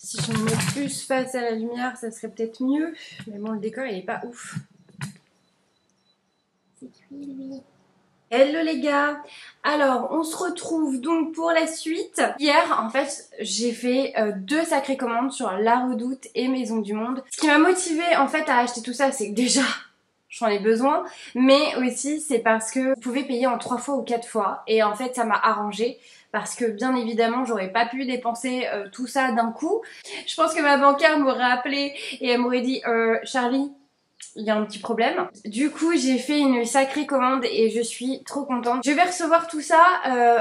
Si je me mets plus face à la lumière, ça serait peut-être mieux. Mais bon, le décor, il est pas ouf. C'est qui, lui? Hello les gars. Alors, on se retrouve donc pour la suite. Hier, en fait, j'ai fait deux sacrées commandes sur La Redoute et Maison du Monde. Ce qui m'a motivée, en fait, à acheter tout ça, c'est que déjà, j'en ai besoin. Mais aussi, c'est parce que vous pouvez payer en 3 fois ou 4 fois. Et en fait, ça m'a arrangé. Parce que bien évidemment, j'aurais pas pu dépenser tout ça d'un coup. Je pense que ma banquière m'aurait appelé et elle m'aurait dit Charlie, il y a un petit problème. Du coup, j'ai fait une sacrée commande et je suis trop contente. Je vais recevoir tout ça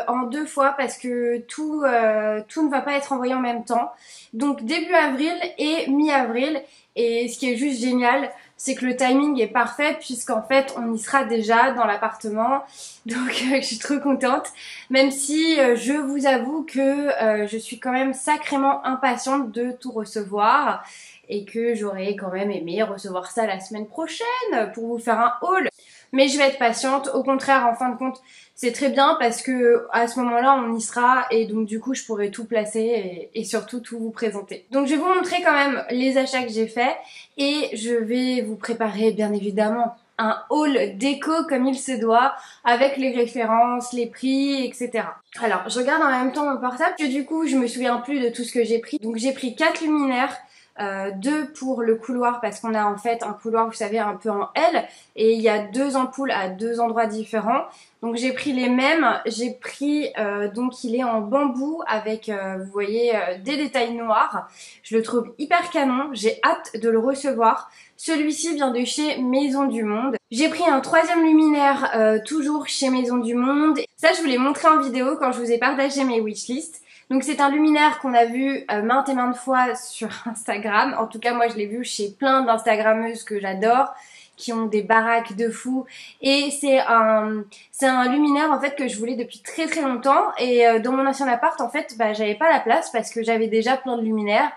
en 2 fois parce que tout ne va pas être envoyé en même temps. Donc début avril et mi-avril. Et ce qui est juste génial, c'est que le timing est parfait puisqu'en fait, on y sera déjà dans l'appartement. Donc je suis trop contente. Même si je vous avoue que je suis quand même sacrément impatiente de tout recevoir. Et que j'aurais quand même aimé recevoir ça la semaine prochaine pour vous faire un haul. Mais je vais être patiente. Au contraire, en fin de compte, c'est très bien parce que à ce moment-là, on y sera et donc du coup, je pourrai tout placer et surtout tout vous présenter. Donc, je vais vous montrer quand même les achats que j'ai faits et je vais vous préparer bien évidemment un haul déco comme il se doit avec les références, les prix, etc. Alors, je regarde en même temps mon portable que du coup, je me souviens plus de tout ce que j'ai pris. Donc, j'ai pris 4 luminaires. 2 pour le couloir parce qu'on a en fait un couloir, vous savez, un peu en L et il y a 2 ampoules à 2 endroits différents. Donc j'ai pris les mêmes, j'ai pris donc il est en bambou avec vous voyez des détails noirs. Je le trouve hyper canon, j'ai hâte de le recevoir. Celui-ci vient de chez Maison du Monde. J'ai pris un 3e luminaire toujours chez Maison du Monde. Ça je vous l'ai montré en vidéo quand je vous ai partagé mes wishlists. Donc c'est un luminaire qu'on a vu maintes et maintes fois sur Instagram. En tout cas, moi je l'ai vu chez plein d'instagrammeuses que j'adore, qui ont des baraques de fous. Et c'est un luminaire en fait que je voulais depuis très très longtemps. Et dans mon ancien appart, en fait, j'avais pas la place parce que j'avais déjà plein de luminaires.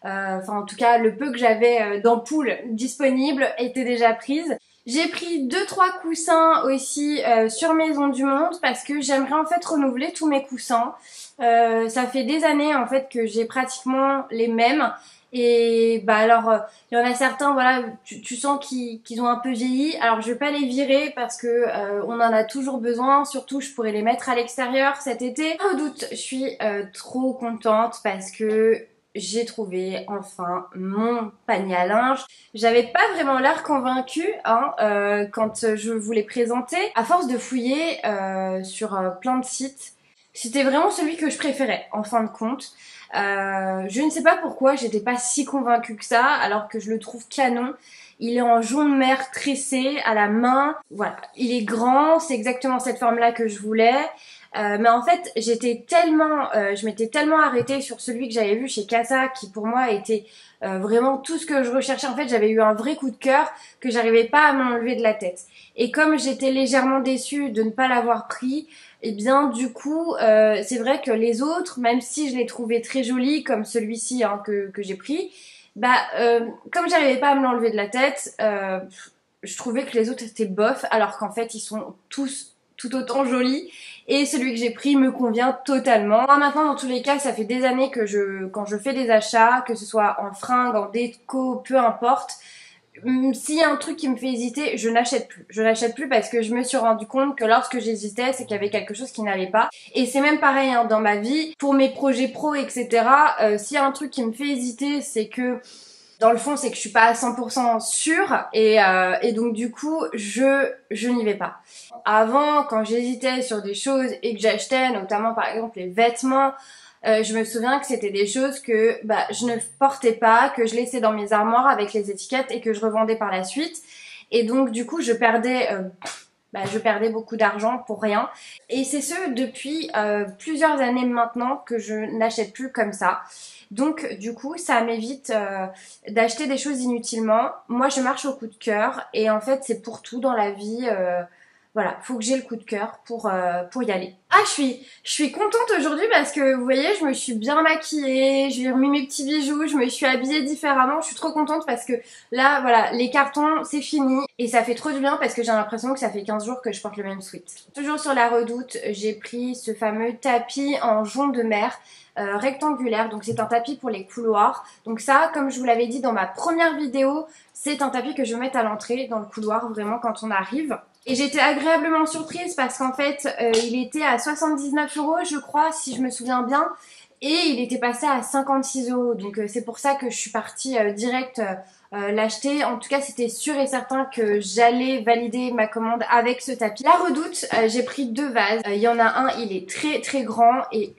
Enfin en tout cas, le peu que j'avais d'ampoules disponibles était déjà prise. J'ai pris 2-3 coussins aussi sur Maison du Monde parce que j'aimerais en fait renouveler tous mes coussins. Ça fait des années en fait que j'ai pratiquement les mêmes et alors il y en a certains voilà tu sens qu'ils ont un peu vieilli. Alors je vais pas les virer parce que on en a toujours besoin, surtout je pourrais les mettre à l'extérieur cet été. Au doute, je suis trop contente parce que j'ai trouvé enfin mon panier à linge. J'avais pas vraiment l'air convaincue hein, quand je vous l'ai présenté. À force de fouiller sur plein de sites, c'était vraiment celui que je préférais en fin de compte. Je ne sais pas pourquoi j'étais pas si convaincue que ça alors que je le trouve canon. Il est en jaune mer tressé à la main. Voilà, il est grand, c'est exactement cette forme-là que je voulais. Mais en fait, je m'étais tellement arrêtée sur celui que j'avais vu chez Casa qui pour moi était vraiment tout ce que je recherchais. En fait, j'avais eu un vrai coup de cœur que j'arrivais pas à m'enlever de la tête. Et comme j'étais légèrement déçue de ne pas l'avoir pris, et bien du coup, c'est vrai que les autres, même si je les trouvais très jolis comme celui-ci hein, que j'ai pris, comme j'arrivais pas à me l'enlever de la tête, je trouvais que les autres étaient bof, alors qu'en fait ils sont tous tout autant jolis et celui que j'ai pris me convient totalement. Moi maintenant dans tous les cas ça fait des années que quand je fais des achats, que ce soit en fringues, en déco, peu importe, s'il y a un truc qui me fait hésiter, je n'achète plus. Je n'achète plus parce que je me suis rendu compte que lorsque j'hésitais, c'est qu'il y avait quelque chose qui n'allait pas. Et c'est même pareil hein, dans ma vie, pour mes projets pro, etc. S'il y a un truc qui me fait hésiter, c'est que dans le fond, c'est que je suis pas à 100% sûre et donc du coup, je n'y vais pas. Avant, quand j'hésitais sur des choses et que j'achetais, notamment par exemple les vêtements, je me souviens que c'était des choses que je ne portais pas, que je laissais dans mes armoires avec les étiquettes et que je revendais par la suite. Et donc du coup, je perdais beaucoup d'argent pour rien. Et c'est ce depuis plusieurs années maintenant que je n'achète plus comme ça. Donc du coup ça m'évite d'acheter des choses inutilement. Moi je marche au coup de cœur et en fait c'est pour tout dans la vie. voilà, faut que j'ai le coup de cœur pour y aller. Ah, je suis contente aujourd'hui parce que vous voyez, je me suis bien maquillée, j'ai remis mes petits bijoux, je me suis habillée différemment. Je suis trop contente parce que là, voilà, les cartons, c'est fini. Et ça fait trop du bien parce que j'ai l'impression que ça fait 15 jours que je porte le même sweat. Toujours sur la Redoute, j'ai pris ce fameux tapis en jonc de mer. Rectangulaire, donc c'est un tapis pour les couloirs. Donc ça, comme je vous l'avais dit dans ma première vidéo, c'est un tapis que je mets à l'entrée dans le couloir, vraiment quand on arrive. Et j'étais agréablement surprise parce qu'en fait, il était à 79 € je crois, si je me souviens bien. Et il était passé à 56 €. Donc c'est pour ça que je suis partie direct l'acheter. En tout cas, c'était sûr et certain que j'allais valider ma commande avec ce tapis. La Redoute, j'ai pris 2 vases. Il y en a un, il est très très grand et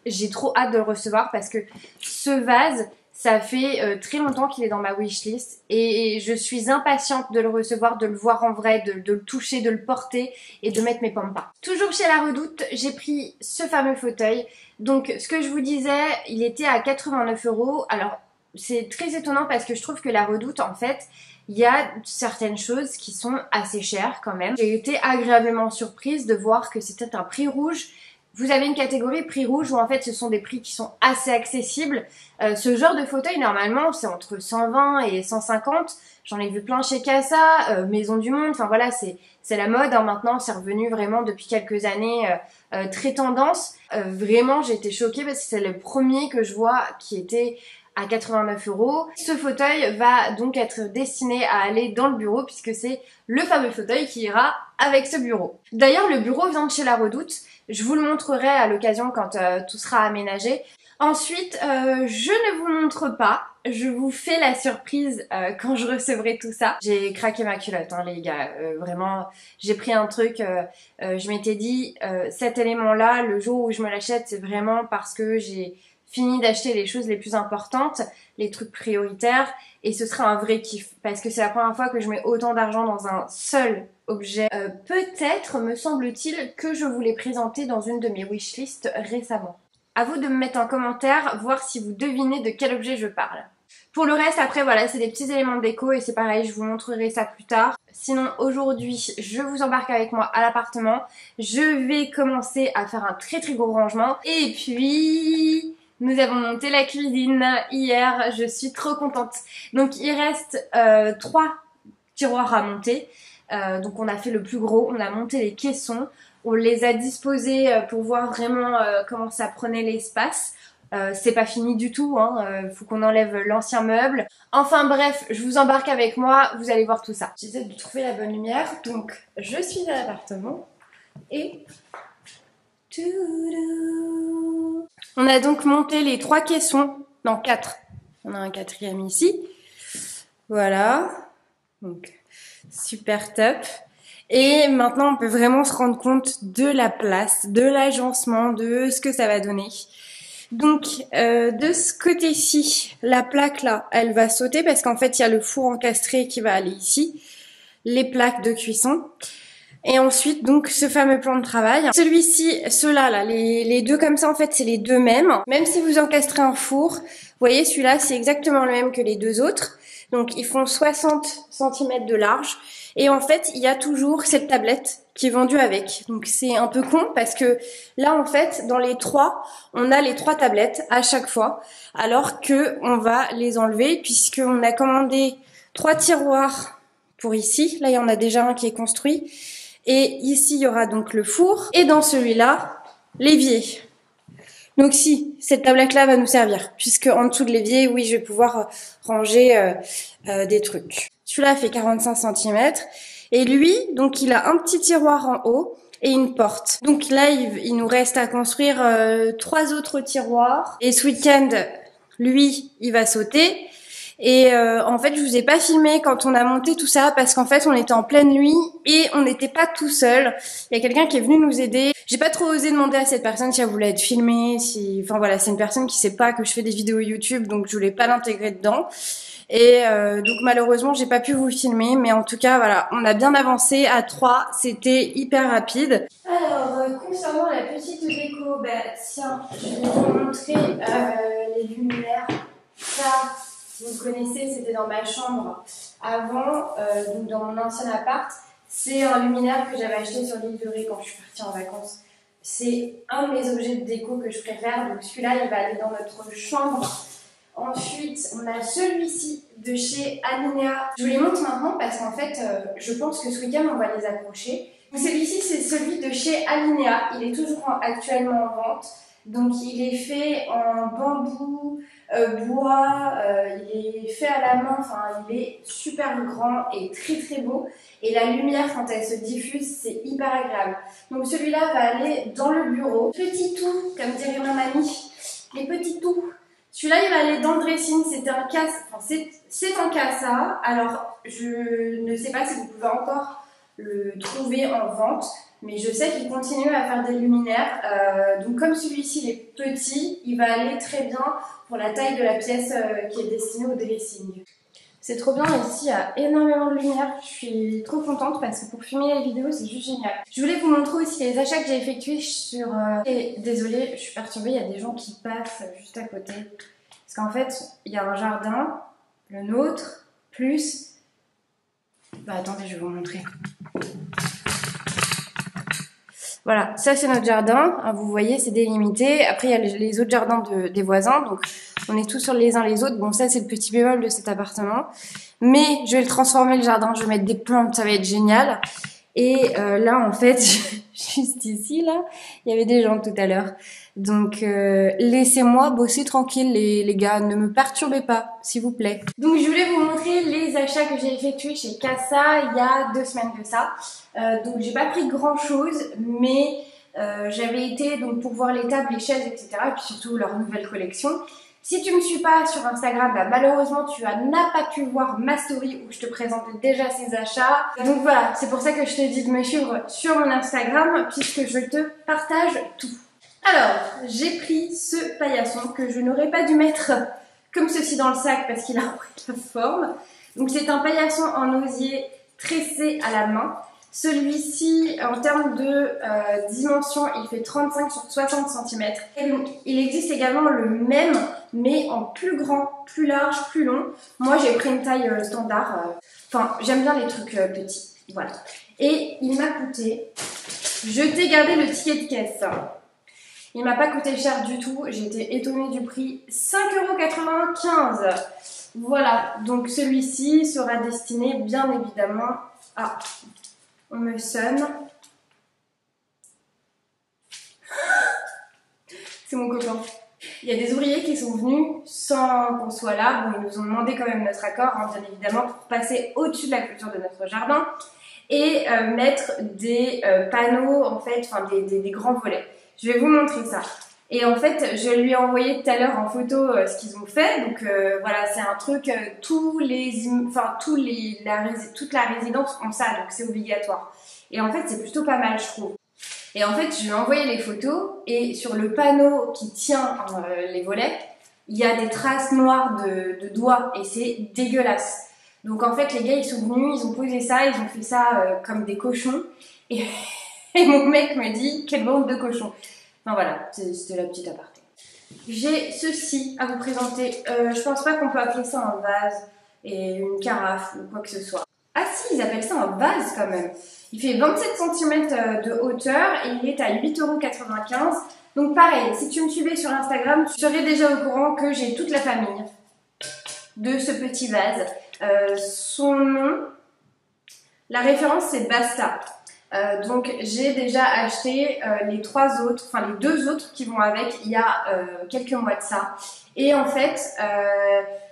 j'ai trop hâte de le recevoir parce que ce vase, ça fait très longtemps qu'il est dans ma wishlist et je suis impatiente de le recevoir, de le voir en vrai, de le toucher, de le porter et de mettre mes pampas. Toujours chez la Redoute, j'ai pris ce fameux fauteuil. Donc ce que je vous disais, il était à 89 €. Alors c'est très étonnant parce que je trouve que la Redoute, en fait, il y a certaines choses qui sont assez chères quand même. J'ai été agréablement surprise de voir que c'était un prix rouge. Vous avez une catégorie prix rouge où en fait ce sont des prix qui sont assez accessibles. Ce genre de fauteuil normalement c'est entre 120 et 150. J'en ai vu plein chez Casa, Maison du Monde, enfin voilà c'est la mode hein, maintenant, c'est revenu vraiment depuis quelques années très tendance. Vraiment j'ai été choquée parce que c'est le premier que je vois qui était à 89 €. Ce fauteuil va donc être destiné à aller dans le bureau puisque c'est le fameux fauteuil qui ira avec ce bureau. D'ailleurs le bureau vient de chez la Redoute. Je vous le montrerai à l'occasion quand tout sera aménagé. Ensuite, je ne vous montre pas. Je vous fais la surprise quand je recevrai tout ça. J'ai craqué ma culotte, hein, les gars. Vraiment, j'ai pris un truc. Je m'étais dit, cet élément-là, le jour où je me l'achète, c'est vraiment parce que j'ai fini d'acheter les choses les plus importantes, les trucs prioritaires, et ce sera un vrai kiff parce que c'est la première fois que je mets autant d'argent dans un seul objet. Peut-être me semble-t-il que je vous l'ai présenté dans une de mes wishlists récemment. À vous de me mettre en commentaire, voir si vous devinez de quel objet je parle. Pour le reste, après voilà, c'est des petits éléments de déco et c'est pareil, je vous montrerai ça plus tard. Sinon aujourd'hui, je vous embarque avec moi à l'appartement. Je vais commencer à faire un très très gros rangement. Et puis nous avons monté la cuisine hier, je suis trop contente. Donc il reste 3 tiroirs à monter. Donc on a fait le plus gros, on a monté les caissons, on les a disposés pour voir vraiment comment ça prenait l'espace. C'est pas fini du tout, hein. Faut qu'on enlève l'ancien meuble. Enfin bref, je vous embarque avec moi, vous allez voir tout ça. J'essaie de trouver la bonne lumière, donc je suis à l'appartement et... On a donc monté les 3 caissons, non 4, on a un 4e ici, voilà, donc super top. Et maintenant on peut vraiment se rendre compte de la place, de l'agencement, de ce que ça va donner. Donc de ce côté-ci, la plaque là, elle va sauter parce qu'en fait il y a le four encastré qui va aller ici, les plaques de cuisson. Et ensuite, donc, ce fameux plan de travail. Celui-ci, ceux-là, là, les deux comme ça, en fait, c'est les deux mêmes. Même si vous encastrez un four, vous voyez, celui-là, c'est exactement le même que les deux autres. Donc, ils font 60 cm de large. Et en fait, il y a toujours cette tablette qui est vendue avec. Donc, c'est un peu con parce que là, en fait, dans les 3, on a les 3 tablettes à chaque fois. Alors que on va les enlever puisqu'on a commandé 3 tiroirs pour ici. Là, il y en a déjà un qui est construit. Et ici, il y aura donc le four. Et dans celui-là, l'évier. Donc si, cette tablette-là va nous servir. Puisque en dessous de l'évier, oui, je vais pouvoir ranger des trucs. Celui-là fait 45 cm. Et lui, donc il a un petit tiroir en haut et une porte. Donc là, il nous reste à construire 3 autres tiroirs. Et ce week-end, lui, il va sauter. Et en fait, je vous ai pas filmé quand on a monté tout ça parce qu'en fait, on était en pleine nuit et on n'était pas tout seul. Il y a quelqu'un qui est venu nous aider. J'ai pas trop osé demander à cette personne si elle voulait être filmée, enfin voilà, c'est une personne qui sait pas que je fais des vidéos YouTube, donc je voulais pas l'intégrer dedans. Et donc malheureusement, j'ai pas pu vous filmer, mais en tout cas, voilà, on a bien avancé à 3, c'était hyper rapide. Alors, concernant la petite déco, bah tiens, je vais vous montrer les luminaires. Ça, vous connaissez, c'était dans ma chambre avant, donc dans mon ancien appart. C'est un luminaire que j'avais acheté sur l'île de Ré quand je suis partie en vacances. C'est un de mes objets de déco que je préfère. Donc celui-là, il va aller dans notre chambre. Ensuite, on a celui-ci de chez Alinea. Je vous les montre maintenant parce qu'en fait, je pense que ce week-end, on va les accrocher. Celui-ci, c'est celui de chez Alinea. Il est toujours actuellement en vente. Donc, il est fait en bambou, bois, il est fait à la main. Enfin, il est super grand et très très beau. Et la lumière, quand elle se diffuse, c'est hyper agréable. Donc, celui-là va aller dans le bureau. Petit tout, comme dirait ma mamie. Les petits tout. Celui-là, il va aller dans le dressing. C'est un cassa. Alors, je ne sais pas si vous pouvez encore le trouver en vente, mais je sais qu'il continue à faire des luminaires. Donc, comme celui-ci il est petit, il va aller très bien pour la taille de la pièce qui est destinée au dressing. C'est trop bien, ici il y a énormément de lumière. Je suis trop contente parce que pour filmer les vidéos, c'est juste génial. Je voulais vous montrer aussi les achats que j'ai effectués sur... Et désolée, je suis perturbée, il y a des gens qui passent juste à côté. Parce qu'en fait, il y a un jardin, le nôtre, plus... Bah attendez, je vais vous montrer. Voilà, ça c'est notre jardin. Vous voyez, c'est délimité. Après, il y a les autres jardins des voisins. Donc, on est tous sur les uns les autres. Bon, ça c'est le petit bémol de cet appartement. Mais je vais le transformer, le jardin. Je vais mettre des plantes, ça va être génial. Et là, en fait, juste ici, là, il y avait des gens tout à l'heure. Donc, laissez-moi bosser tranquille, les gars. Ne me perturbez pas, s'il vous plaît. Donc, je voulais vous montrer les achats que j'ai effectués chez Cassa il y a 2 semaines de ça. Donc, j'ai pas pris grand-chose, mais j'avais été donc pour voir les tables, les chaises, etc. Et puis surtout leur nouvelle collection. Si tu me suis pas sur Instagram, bah malheureusement tu n'as pas pu voir ma story où je te présentais déjà ces achats. Donc voilà, c'est pour ça que je te dis de me suivre sur mon Instagram puisque je te partage tout. Alors, j'ai pris ce paillasson que je n'aurais pas dû mettre comme ceci dans le sac parce qu'il a pris la forme. Donc c'est un paillasson en osier tressé à la main. Celui-ci, en termes de dimension, il fait 35 sur 60 cm. Et donc, il existe également le même, mais en plus grand, plus large, plus long. Moi, j'ai pris une taille standard. Enfin, j'aime bien les trucs petits. Voilà. Et il m'a coûté... Je t'ai gardé le ticket de caisse. Il m'a pas coûté cher du tout. J'ai été étonnée du prix. 5,95 €. Voilà. Donc, celui-ci sera destiné, bien évidemment, à... On me sonne. C'est mon copain. Il y a des ouvriers qui sont venus sans qu'on soit là. Bon, ils nous ont demandé quand même notre accord, hein, bien évidemment, pour passer au-dessus de la clôture de notre jardin et mettre des panneaux, en fait, enfin des grands volets. Je vais vous montrer ça. Et en fait, je lui ai envoyé tout à l'heure en photo ce qu'ils ont fait. Donc voilà, c'est un truc, toute la résidence ont ça, donc c'est obligatoire. Et en fait, c'est plutôt pas mal, je trouve. Et en fait, je lui ai envoyé les photos et sur le panneau qui tient les volets, il y a des traces noires de doigts et c'est dégueulasse. Donc en fait, les gars, ils sont venus, ils ont posé ça, ils ont fait ça comme des cochons. Et, et mon mec me dit, quelle bande de cochons. Enfin voilà, c'était la petite aparté. J'ai ceci à vous présenter. Je pense pas qu'on peut appeler ça un vase et une carafe ou quoi que ce soit. Ah si, ils appellent ça un vase quand même. Il fait 27 cm de hauteur et il est à 8,95 €. Donc pareil, si tu me suivais sur Instagram, tu serais déjà au courant que j'ai toute la famille de ce petit vase. Son nom, la référence c'est Basta. Donc j'ai déjà acheté les 2 autres qui vont avec il y a quelques mois de ça. Et en fait,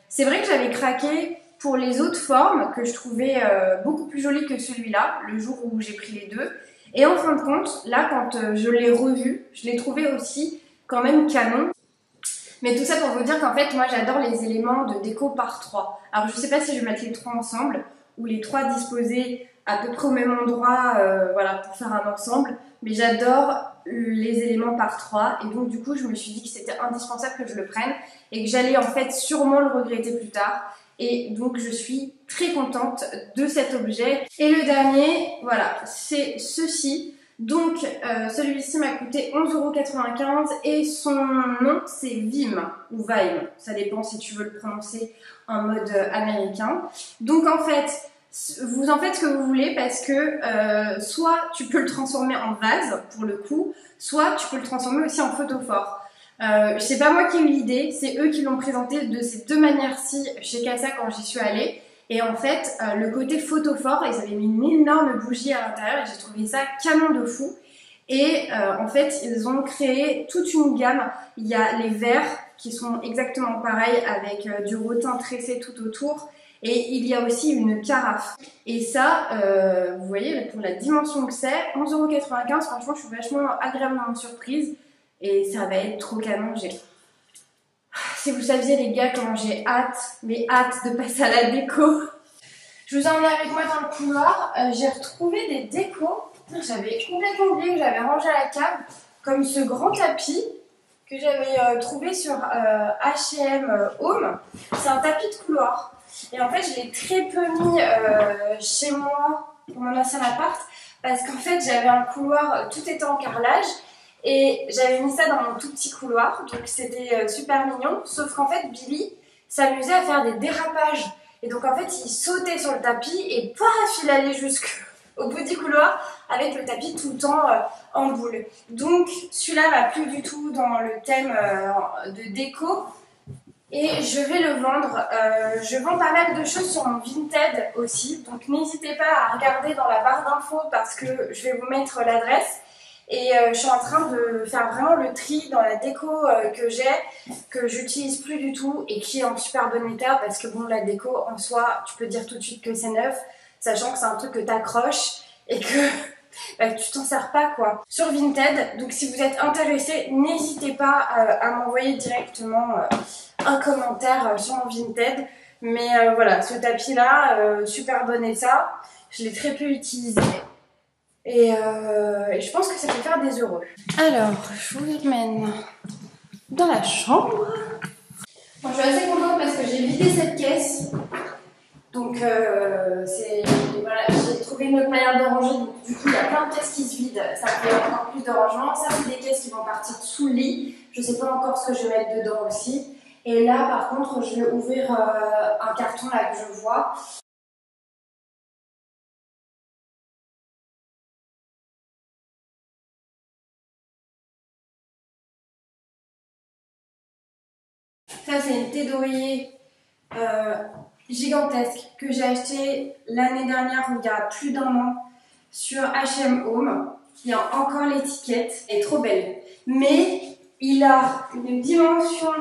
c'est vrai que j'avais craqué pour les autres formes que je trouvais beaucoup plus jolies que celui-là, le jour où j'ai pris les deux. Et en fin de compte, là quand je l'ai revu, je l'ai trouvé aussi quand même canon. Mais tout ça pour vous dire qu'en fait, moi j'adore les éléments de déco par 3. Alors je sais pas si je vais mettre les 3 ensemble ou les 3 disposés à peu près au même endroit, voilà, pour faire un ensemble. Mais j'adore les éléments par 3 et donc du coup je me suis dit que c'était indispensable que je le prenne et que j'allais en fait sûrement le regretter plus tard. Et donc je suis très contente de cet objet. Et le dernier, voilà, c'est ceci. Donc celui-ci m'a coûté 11,95 € et son nom c'est Vim ou Vime, ça dépend si tu veux le prononcer en mode américain. Donc en fait Vous en faites ce que vous voulez parce que soit tu peux le transformer en vase pour le coup, soit tu peux le transformer aussi en photophore. C'est pas moi qui ai eu l'idée, c'est eux qui l'ont présenté de ces deux manières-ci chez Casa quand j'y suis allée. Et en fait, le côté photophore, ils avaient mis une énorme bougie à l'intérieur et j'ai trouvé ça canon de fou. Et en fait, ils ont créé toute une gamme. Il y a les verres qui sont exactement pareils avec du rotin tressé tout autour. Et il y a aussi une carafe. Et ça, vous voyez, pour la dimension que c'est, 11,95 €, franchement, je suis vachement agréablement surprise. Et ça va être trop canon. Si vous saviez, les gars, comment j'ai hâte, mais hâte de passer à la déco. Je vous emmène avec moi dans le couloir. J'ai retrouvé des décos. J'avais complètement oublié que j'avais rangé à la cave. Comme ce grand tapis que j'avais trouvé sur H&M Home. C'est un tapis de couloir. Et en fait, je l'ai très peu mis chez moi pour mon ancien appart parce qu'en fait, j'avais un couloir, tout était en carrelage et j'avais mis ça dans mon tout petit couloir, donc c'était super mignon. Sauf qu'en fait, Billy s'amusait à faire des dérapages et donc en fait, il sautait sur le tapis et paf, il allait jusqu'au bout du couloir avec le tapis tout le temps en boule. Donc celui-là va plus du tout dans le thème de déco. Et je vais le vendre. Je vends pas mal de choses sur mon Vinted aussi. Donc n'hésitez pas à regarder dans la barre d'infos parce que je vais vous mettre l'adresse. Et je suis en train de faire vraiment le tri dans la déco que j'ai, que j'utilise plus du tout et qui est en super bon état parce que bon, la déco en soi, tu peux dire tout de suite que c'est neuf, sachant que c'est un truc que t'accroches et que tu t'en sers pas quoi. Sur Vinted, donc si vous êtes intéressé, n'hésitez pas à m'envoyer directement un commentaire sur mon Vinted. Mais voilà, ce tapis là, super bon état, je l'ai très peu utilisé et je pense que ça peut faire des heureux. Alors, je vous emmène dans la chambre. Bon, je suis assez contente parce que j'ai vidé cette caisse. Donc voilà, j'ai trouvé une autre manière de ranger, donc du coup il y a plein de caisses qui se vident, ça fait encore plus de rangement. Ça c'est des caisses qui vont partir sous le lit, je sais pas encore ce que je vais mettre dedans aussi. Et là par contre je vais ouvrir un carton là que je vois. Ça c'est une thé d'oreiller gigantesque que j'ai acheté l'année dernière ou il y a plus d'1 an sur H&M Home. Il y a encore l'étiquette, elle est trop belle. Mais il a une dimension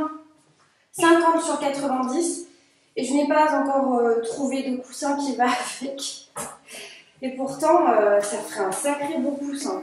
50 sur 90 et je n'ai pas encore trouvé de coussin qui va avec. Et pourtant, ça ferait un sacré beau coussin.